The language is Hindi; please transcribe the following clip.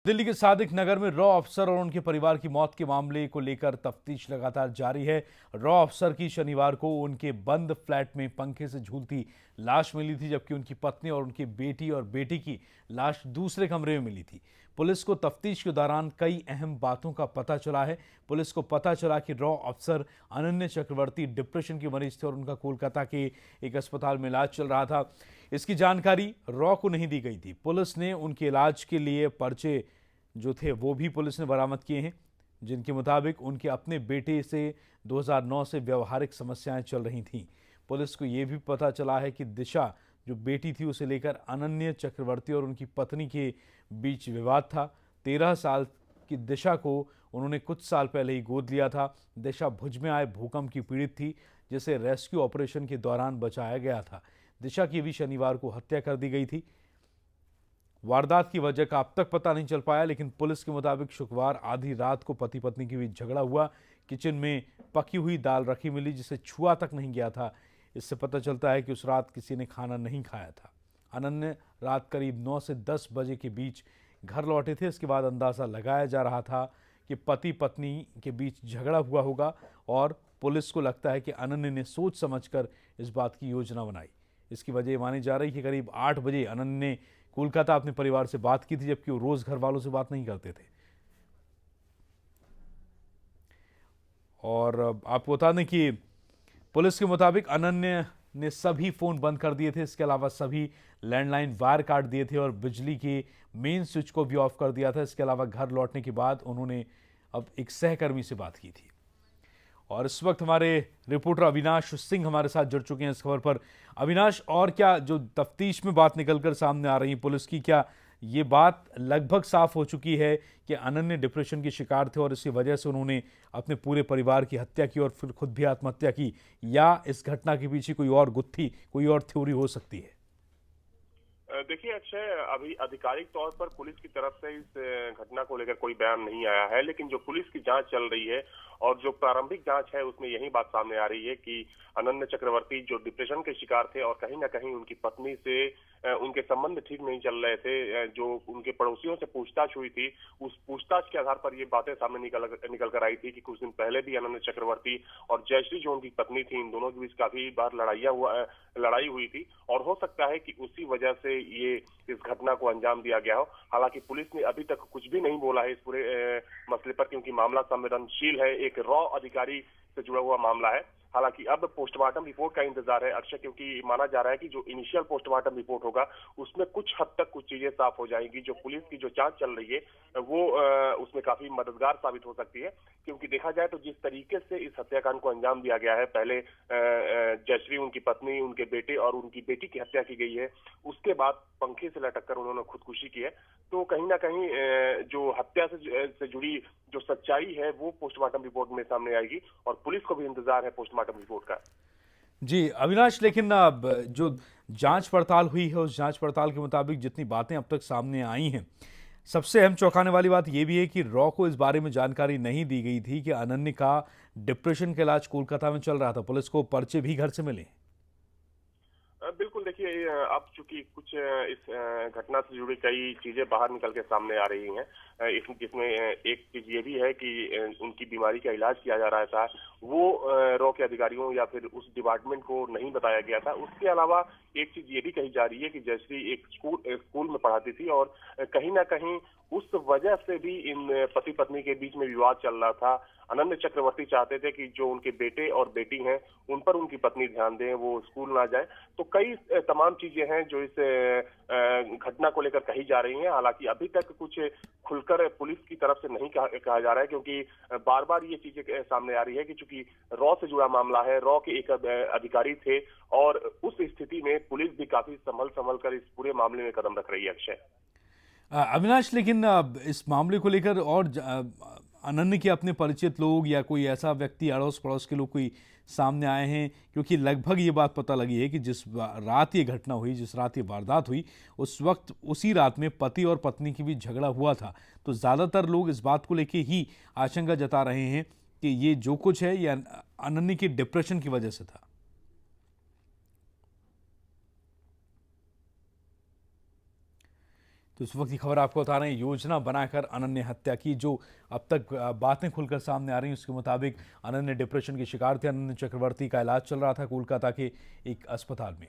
दिल्ली के सादिक नगर में रॉ अफसर और उनके परिवार की मौत के मामले को लेकर तफ्तीश लगातार जारी है। रॉ अफसर की शनिवार को उनके बंद फ्लैट में पंखे से झूलती लाश मिली थी, जबकि उनकी पत्नी और उनकी बेटी और बेटी की लाश दूसरे कमरे में मिली थी। पुलिस को तफ्तीश के दौरान कई अहम बातों का पता चला है। पुलिस को पता चला कि रॉ अफसर अनन्य चक्रवर्ती डिप्रेशन के मरीज थे और उनका कोलकाता के एक अस्पताल में इलाज चल रहा था। इसकी जानकारी रॉ को नहीं दी गई थी। पुलिस ने उनके इलाज के लिए पर्चे जो थे वो भी पुलिस ने बरामद किए हैं, जिनके मुताबिक उनके अपने बेटे से 2009 से व्यवहारिक समस्याएं चल रही थीं। पुलिस को यह भी पता चला है कि दिशा जो बेटी थी उसे लेकर अनन्य चक्रवर्ती और उनकी पत्नी के बीच विवाद था। 13 साल की दिशा को उन्होंने कुछ साल पहले ही गोद लिया था। दिशा भुज में आए भूकंप की पीड़ित थी, जिसे रेस्क्यू ऑपरेशन के दौरान बचाया गया था। दिशा की भी शनिवार को हत्या कर दी गई थी। वारदात की वजह का अब तक पता नहीं चल पाया, लेकिन पुलिस के मुताबिक शुक्रवार आधी रात को पति पत्नी के बीच झगड़ा हुआ। किचन में पकी हुई दाल रखी मिली, जिसे छुआ तक नहीं गया था। इससे पता चलता है कि उस रात किसी ने खाना नहीं खाया था। अनन्य रात करीब 9 से 10 बजे के बीच घर लौटे थे। इसके बाद अंदाजा लगाया जा रहा था कि पति पत्नी के बीच झगड़ा हुआ होगा और पुलिस को लगता है कि अनन्य ने सोच समझकर इस बात की योजना बनाई। इसकी वजह मानी जा रही है कि करीब 8 बजे अनन्य ने कोलकाता अपने परिवार से बात की थी, जबकि वो रोज घर वालों से बात नहीं करते थे। और आपको बता दें कि पुलिस के मुताबिक अनन्य ने सभी फोन बंद कर दिए थे। इसके अलावा सभी लैंडलाइन वायर काट दिए थे और बिजली के मेन स्विच को भी ऑफ कर दिया था। इसके अलावा घर लौटने के बाद उन्होंने अब एक सहकर्मी से बात की थी। और इस वक्त हमारे रिपोर्टर अविनाश सिंह हमारे साथ जुड़ चुके हैं इस खबर पर। अविनाश, और क्या जो तफ्तीश में बात निकलकर सामने आ रही है पुलिस की, क्या ये बात लगभग साफ हो चुकी है कि अनन्य डिप्रेशन के शिकार थे और इसी वजह से उन्होंने अपने पूरे परिवार की हत्या की और फिर खुद भी आत्महत्या की, या इस घटना के पीछे कोई और गुत्थी, कोई और थ्योरी हो सकती है? देखिए अक्षय, अभी आधिकारिक तौर पर पुलिस की तरफ से इस घटना को लेकर कोई बयान नहीं आया है, लेकिन जो पुलिस की जांच चल रही है और जो प्रारंभिक जांच है उसमें यही बात सामने आ रही है कि अनन्य चक्रवर्ती जो डिप्रेशन के शिकार थे और कहीं ना कहीं उनकी पत्नी से उनके संबंध ठीक नहीं चल रहे थे। जो उनके पड़ोसियों से पूछताछ हुई थी, उस पूछताछ के आधार पर ये बातें सामने निकल कर आई थी कि कुछ दिन पहले भी अनन्य चक्रवर्ती और जयश्री जो उनकी पत्नी थी, इन दोनों के बीच काफी बार लड़ाई हुई थी और हो सकता है कि उसी वजह से ये इस घटना को अंजाम दिया गया हो। हालांकि पुलिस ने अभी तक कुछ भी नहीं बोला है इस पूरे मसले पर, क्योंकि मामला संवेदनशील है, एक रॉ अधिकारी से जुड़ा हुआ मामला है। हालांकि अब पोस्टमार्टम रिपोर्ट का इंतजार है अक्षय, क्योंकि माना जा रहा है कि जो इनिशियल पोस्टमार्टम रिपोर्ट होगा उसमें कुछ हद तक कुछ चीजें साफ हो जाएंगी। जो पुलिस की जो जांच चल रही है वो उसमें काफी मददगार साबित हो सकती है, क्योंकि देखा जाए तो जिस तरीके से इस हत्याकांड को अंजाम दिया गया है, पहले जयश्री, उनकी पत्नी, उनके बेटे और उनकी बेटी की हत्या की गई है, उसके बाद पंखे से लटक कर उन्होंने खुदकुशी की है। तो कहीं ना कहीं जो हत्या से जुड़ी जो सच्चाई है वो पोस्टमार्टम रिपोर्ट में सामने आएगी और पुलिस को भी इंतजार है पोस्टमार्टम रिपोर्ट का। जी अविनाश, लेकिन अब जो जांच पड़ताल हुई है उस जांच पड़ताल के मुताबिक जितनी बातें अब तक सामने आई हैं, सबसे अहम चौंकाने वाली बात यह भी है कि रॉ को इस बारे में जानकारी नहीं दी गई थी कि अनन्य का डिप्रेशन का इलाज कोलकाता में चल रहा था। पुलिस को पर्चे भी घर से मिले। बिल्कुल, देखिए अब चूंकि कुछ इस घटना से जुड़ी कई चीजें बाहर निकल के सामने आ रही हैं, जिसमें एक चीज ये भी है कि उनकी बीमारी का इलाज किया जा रहा था, वो रॉ के अधिकारियों या फिर उस डिपार्टमेंट को नहीं बताया गया था। उसके अलावा एक चीज ये भी कही जा रही है कि जयश्री एक स्कूल में पढ़ाती थी और कहीं ना कहीं उस वजह से भी इन पति पत्नी के बीच में विवाद चल रहा था। अनन्य चक्रवर्ती चाहते थे कि जो उनके बेटे और बेटी हैं उन पर उनकी पत्नी ध्यान दें, वो स्कूल ना जाए। तो कई तमाम चीजें हैं जो इस घटना को लेकर कही जा रही हैं। हालांकि अभी तक कुछ खुलकर पुलिस की तरफ से नहीं कहा जा रहा है, क्योंकि बार बार ये चीजें सामने आ रही है कि चूंकि रॉ से जुड़ा मामला है, रॉ के एक अधिकारी थे और उस स्थिति में पुलिस भी काफी संभल कर इस पूरे मामले में कदम रख रही है अक्षय। अविनाश, लेकिन इस मामले को लेकर और अनन्य के अपने परिचित लोग या कोई ऐसा व्यक्ति, अड़ोस पड़ोस के लोग कोई सामने आए हैं? क्योंकि लगभग ये बात पता लगी है कि जिस रात ये घटना हुई, जिस रात ये वारदात हुई, उस वक्त उसी रात में पति और पत्नी के बीच झगड़ा हुआ था। तो ज़्यादातर लोग इस बात को लेकर ही आशंका जता रहे हैं कि ये जो कुछ है ये अनन्य के डिप्रेशन की वजह से था। तो इस वक्त की खबर आपको बता रहे हैं, योजना बनाकर अनन्य हत्या की। जो अब तक बातें खुलकर सामने आ रही हैं उसके मुताबिक अनन्य डिप्रेशन की शिकार थे। अनन्य चक्रवर्ती का इलाज चल रहा था कोलकाता के एक अस्पताल में।